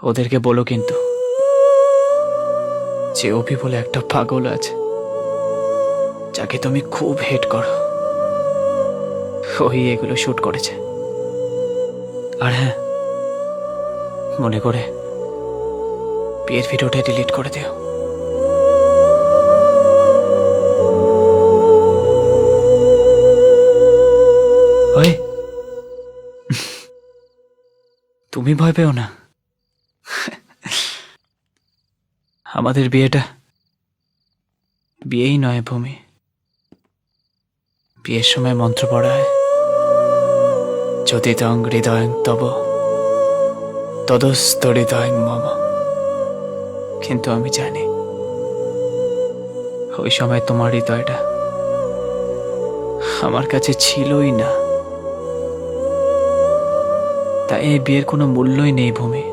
ওদেরকে বলো কিন্তু যে অভি বলে একটা পাগল আছে, যাকে তুমি খুব হেট করো, ওই এগুলো শুট করেছে। আর হ্যাঁ, মনে করে বিয়ের ভিডিওটা ডিলিট করে দিও। ওই, তুমি ভয় পেও না। আমাদের বিয়েটা বিয়েই নয় ভূমি, বিয়ের সময় মন্ত্র পড়া হয়, যদিতং হৃদয়ং তব তদস্তহৃদয়ং মম। কিন্তু আমি জানি ওই সময় তোমার হৃদয়টা আমার কাছে ছিলই না, তাই এই বিয়ের কোনো মূল্যই নেই ভূমি।